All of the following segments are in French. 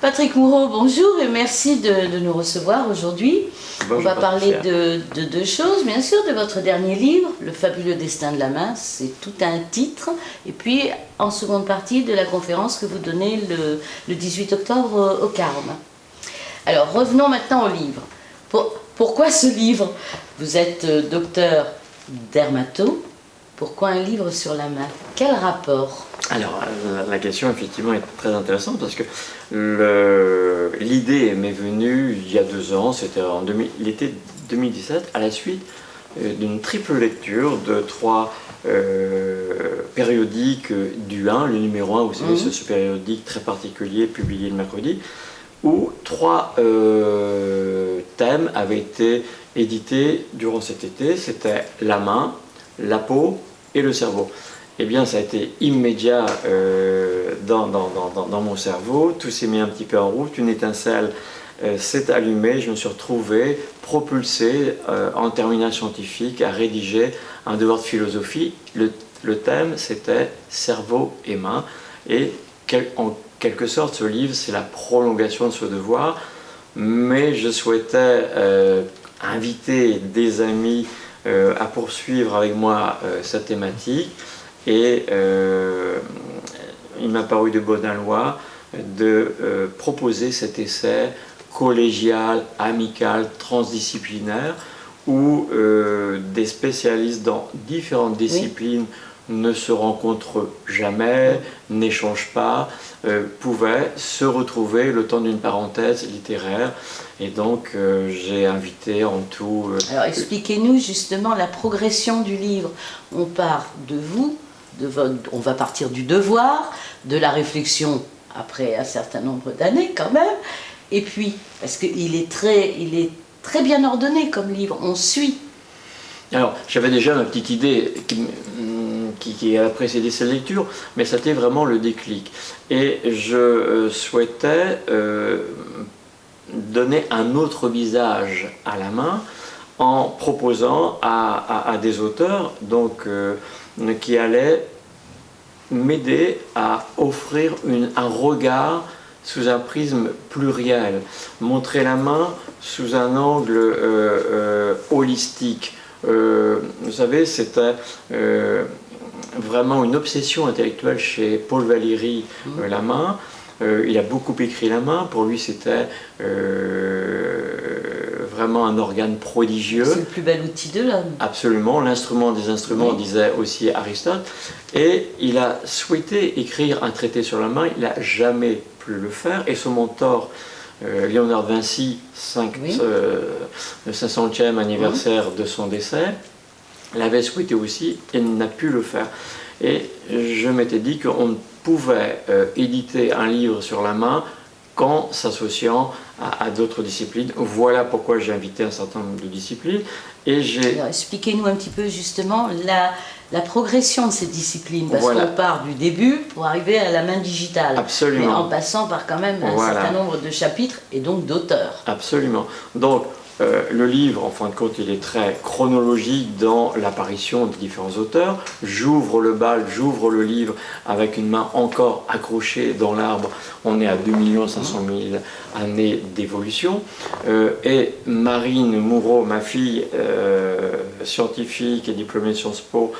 Patrick Moureau, bonjour et merci de nous recevoir aujourd'hui. On va parler de deux choses, bien sûr, de votre dernier livre, Le fabuleux destin de la main, c'est tout un titre, et puis en seconde partie de la conférence que vous donnez le 18 octobre au Carme. Alors revenons maintenant au livre. Pourquoi ce livre? Vous êtes docteur dermato, pourquoi un livre sur la main? Quel rapport? Alors, la question effectivement est très intéressante parce que l'idée m'est venue il y a 2 ans, c'était en l'été 2017, à la suite d'une triple lecture de 3 périodiques du 1, le numéro 1, vous savez, ce périodique très particulier publié le mercredi, où 3 thèmes avaient été édités durant cet été. C'était la main, la peau et le cerveau. Eh bien, ça a été immédiat dans mon cerveau, tout s'est mis un petit peu en route, une étincelle s'est allumée, je me suis retrouvé propulsé en terminale scientifique à rédiger un devoir de philosophie. Le thème, c'était cerveau et main, et en quelque sorte, ce livre, c'est la prolongation de ce devoir, mais je souhaitais inviter des amis à poursuivre avec moi cette thématique. Et il m'a paru de bonne loi de proposer cet essai collégial, amical, transdisciplinaire, où des spécialistes dans différentes disciplines ne se rencontrent jamais, n'échangent pas, pouvaient se retrouver le temps d'une parenthèse littéraire. Et donc j'ai invité en tout... Alors expliquez-nous justement la progression du livre. On part de vous, on va partir du devoir, de la réflexion après un certain nombre d'années quand même, et puis, parce qu'il est très bien ordonné comme livre, on suit. Alors, j'avais déjà ma petite idée qui a précédé cette lecture, mais c'était vraiment le déclic. Et je souhaitais donner un autre visage à la main en proposant à des auteurs donc, qui allaient m'aider à offrir un regard sous un prisme pluriel, montrer la main sous un angle holistique. Vous savez, c'était vraiment une obsession intellectuelle chez Paul Valéry, la main. Il a beaucoup écrit la main, pour lui c'était vraiment un organe prodigieux. C'est le plus bel outil de l'homme. Absolument, l'instrument des instruments, disait aussi Aristote. Et il a souhaité écrire un traité sur la main, il n'a jamais pu le faire, et son mentor, Léonard de Vinci, le 500e anniversaire de son décès, l'avait souhaité aussi et n'a pu le faire. Et je m'étais dit qu'on ne pouvait éditer un livre sur la main qu'en s'associant à d'autres disciplines. Voilà pourquoi j'ai invité un certain nombre de disciplines. Expliquez-nous un petit peu justement la progression de ces disciplines, parce qu'on part du début pour arriver à la main digitale. Absolument. Mais en passant par quand même un certain nombre de chapitres et donc d'auteurs. Absolument. Donc, le livre, en fin de compte, il est très chronologique dans l'apparition des différents auteurs. J'ouvre le bal, j'ouvre le livre avec une main encore accrochée dans l'arbre. On est à 2 500 000 années d'évolution. Et Marine Moureau, ma fille scientifique et diplômée de Sciences Po,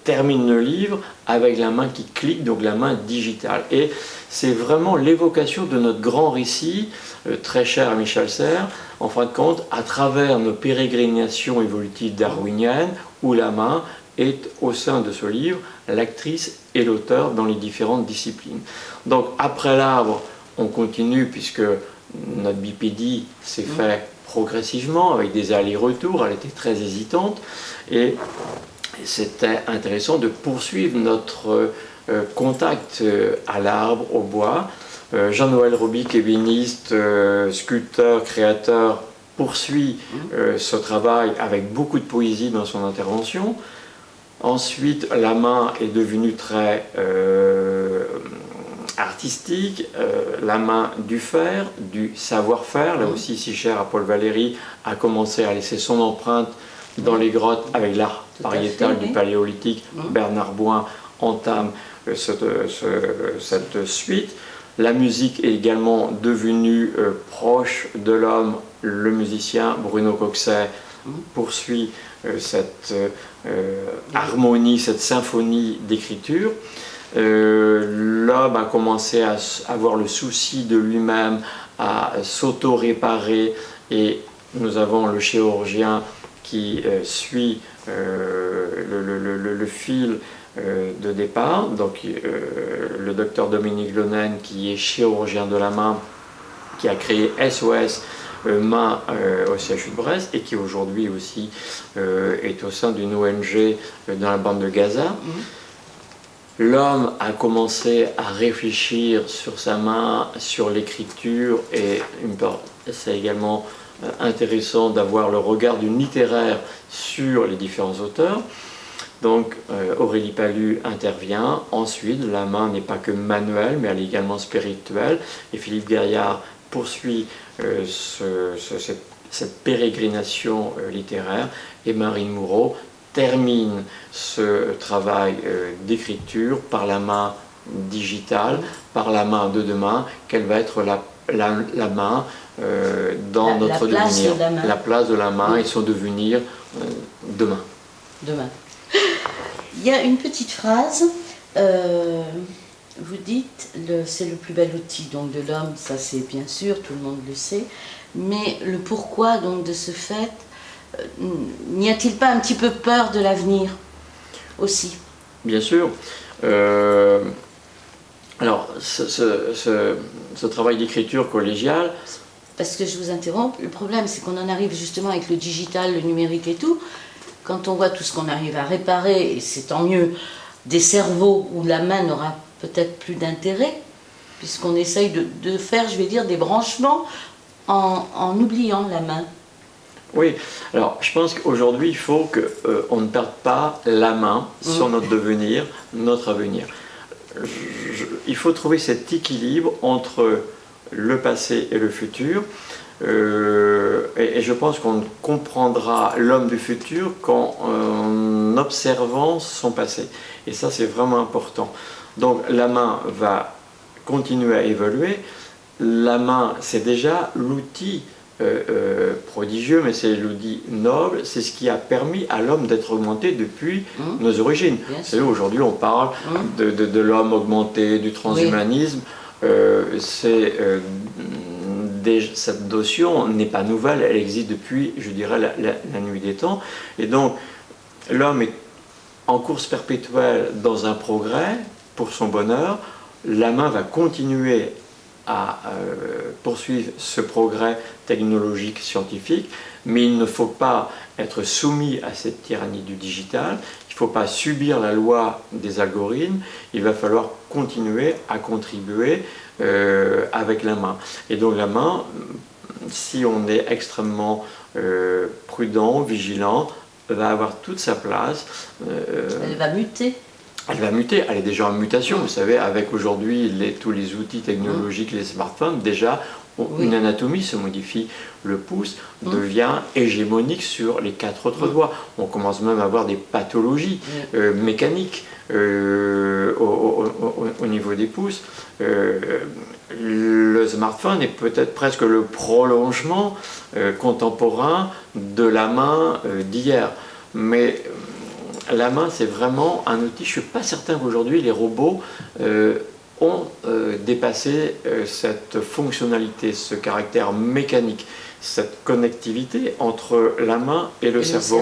termine le livre avec la main qui clique, donc la main digitale. Et c'est vraiment l'évocation de notre grand récit, très cher à Michel Serres, en fin de compte, à travers nos pérégrinations évolutives darwiniennes, où la main est, au sein de ce livre, l'actrice et l'auteur dans les différentes disciplines. Donc, après l'arbre, on continue, puisque notre bipédie s'est fait progressivement, avec des allers-retours, elle était très hésitante, et c'était intéressant de poursuivre notre contact à l'arbre, au bois. Jean-Noël Robic, ébéniste, sculpteur, créateur, poursuit ce travail avec beaucoup de poésie dans son intervention. Ensuite, la main est devenue très artistique, la main du faire, du savoir-faire, là aussi si cher à Paul Valéry, a commencé à laisser son empreinte dans les grottes avec l'art pariétal du Paléolithique. Bernard Boin entame cette suite. La musique est également devenue proche de l'homme. Le musicien Bruno Coxet poursuit cette harmonie, cette symphonie d'écriture. L'homme a commencé à avoir le souci de lui-même, à s'auto-réparer, et nous avons le chirurgien qui suit le fil de départ, donc le docteur Dominique Lonen, qui est chirurgien de la main, qui a créé SOS Main au CHU de Brest, et qui aujourd'hui aussi est au sein d'une ONG dans la bande de Gaza. L'homme a commencé à réfléchir sur sa main, sur l'écriture, et c'est également intéressant d'avoir le regard du littéraire sur les différents auteurs. Donc Aurélie Palu intervient. Ensuite, la main n'est pas que manuelle, mais elle est également spirituelle. Et Philippe Gaillard poursuit cette pérégrination littéraire. Et Marine Moureau termine ce travail d'écriture par la main digitale, par la main de demain, quelle va être la main dans notre devenir, la place de la main et son devenir demain. Demain. Il y a une petite phrase, vous dites, c'est le plus bel outil donc, de l'homme, ça c'est bien sûr, tout le monde le sait, mais le pourquoi donc, de ce fait, n'y a-t-il pas un petit peu peur de l'avenir aussi? Bien sûr. Alors, ce travail d'écriture collégiale... Parce que je vous interromps, le problème c'est qu'on en arrive justement avec le digital, le numérique et tout, quand on voit tout ce qu'on arrive à réparer, et c'est tant mieux, des cerveaux où la main n'aura peut-être plus d'intérêt, puisqu'on essaye de faire, je vais dire, des branchements en oubliant la main. Oui, alors je pense qu'aujourd'hui il faut qu'on ne perde pas la main sur notre devenir, notre avenir. Il faut trouver cet équilibre entre le passé et le futur. Et je pense qu'on comprendra l'homme du futur qu'en observant son passé. Et ça, c'est vraiment important. Donc la main va continuer à évoluer. La main, c'est déjà l'outil prodigieux, mais c'est l'outil noble. C'est ce qui a permis à l'homme d'être augmenté depuis nos origines. Vous savez, aujourd'hui, on parle de l'homme augmenté, du transhumanisme. Cette notion n'est pas nouvelle, elle existe depuis, je dirais, la nuit des temps. Et donc, l'homme est en course perpétuelle dans un progrès pour son bonheur. La main va continuer à poursuivre ce progrès technologique, scientifique, mais il ne faut pas être soumis à cette tyrannie du digital. Il ne faut pas subir la loi des algorithmes. Il va falloir continuer à contribuer avec la main. Et donc la main, si on est extrêmement prudent, vigilant, va avoir toute sa place. Elle va muter. Elle va muter, elle est déjà en mutation, vous savez, avec aujourd'hui tous les outils technologiques, les smartphones, déjà une anatomie se modifie. Le pouce devient hégémonique sur les 4 autres doigts. On commence même à avoir des pathologies mécaniques au niveau des pouces. Le smartphone est peut-être presque le prolongement contemporain de la main d'hier. Mais la main, c'est vraiment un outil. Je ne suis pas certain qu'aujourd'hui, les robots ont dépassé cette fonctionnalité, ce caractère mécanique, cette connectivité entre la main et le cerveau.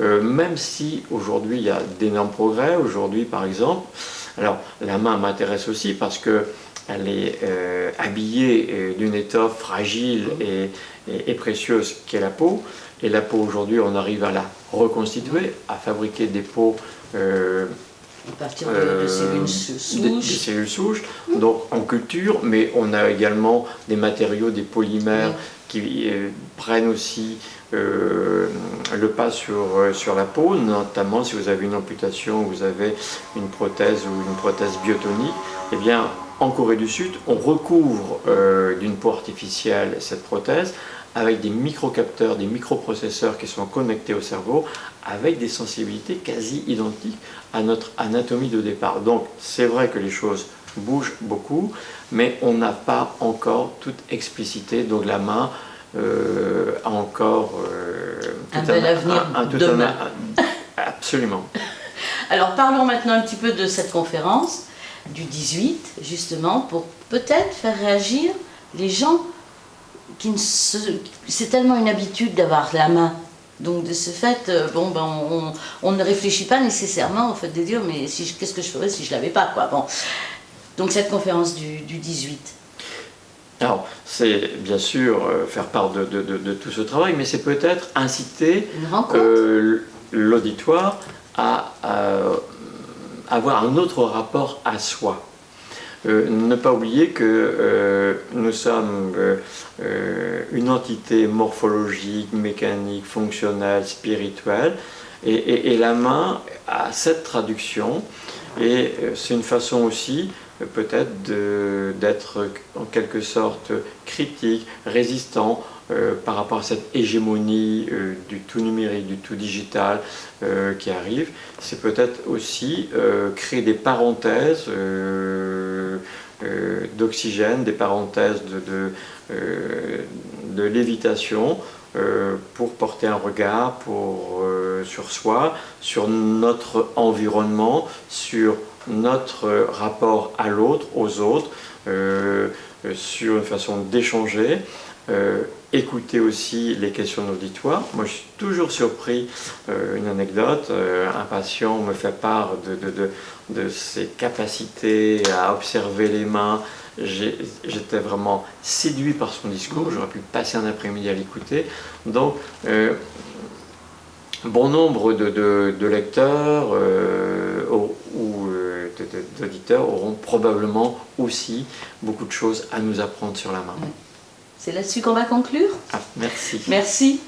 Même si aujourd'hui, il y a d'énormes progrès. Aujourd'hui, par exemple, alors la main m'intéresse aussi parce qu'elle est habillée d'une étoffe fragile et précieuse qu'est la peau. Et la peau, aujourd'hui, on arrive à la reconstituer, à fabriquer des peaux à partir de cellules souches. Des cellules souches, donc en culture, mais on a également des matériaux, des polymères qui prennent aussi le pas sur la peau, notamment si vous avez une amputation, vous avez une prothèse ou une prothèse biotonique. Eh bien, en Corée du Sud, on recouvre d'une peau artificielle cette prothèse avec des microcapteurs, des microprocesseurs qui sont connectés au cerveau, avec des sensibilités quasi identiques à notre anatomie de départ. Donc c'est vrai que les choses bouge beaucoup, mais on n'a pas encore toute explicité, donc la main a encore un bel avenir demain. Absolument. Alors parlons maintenant un petit peu de cette conférence du 18, justement, pour peut-être faire réagir les gens qui ne se... C'est tellement une habitude d'avoir la main. Donc de ce fait, on ne réfléchit pas nécessairement au fait de dire mais qu'est-ce que je ferais si je ne l'avais pas, quoi. Bon. Donc cette conférence du 18. Alors, c'est bien sûr faire part de tout ce travail, mais c'est peut-être inciter l'auditoire à avoir un autre rapport à soi. Ne pas oublier que nous sommes une entité morphologique, mécanique, fonctionnelle, spirituelle, et la main a cette traduction, et c'est une façon aussi peut-être d'être en quelque sorte critique, résistant par rapport à cette hégémonie du tout numérique, du tout digital qui arrive. C'est peut-être aussi créer des parenthèses d'oxygène, des parenthèses de lévitation pour porter un regard sur soi, sur notre environnement, sur notre rapport à l'autre, aux autres, sur une façon d'échanger, écouter aussi les questions auditoires. Moi, je suis toujours surpris, une anecdote, un patient me fait part de ses capacités à observer les mains. J'étais vraiment séduit par son discours, j'aurais pu passer un après-midi à l'écouter. Donc, bon nombre de lecteurs ou d'auditeurs auront probablement aussi beaucoup de choses à nous apprendre sur la main. C'est là-dessus qu'on va conclure. Ah, merci. Merci.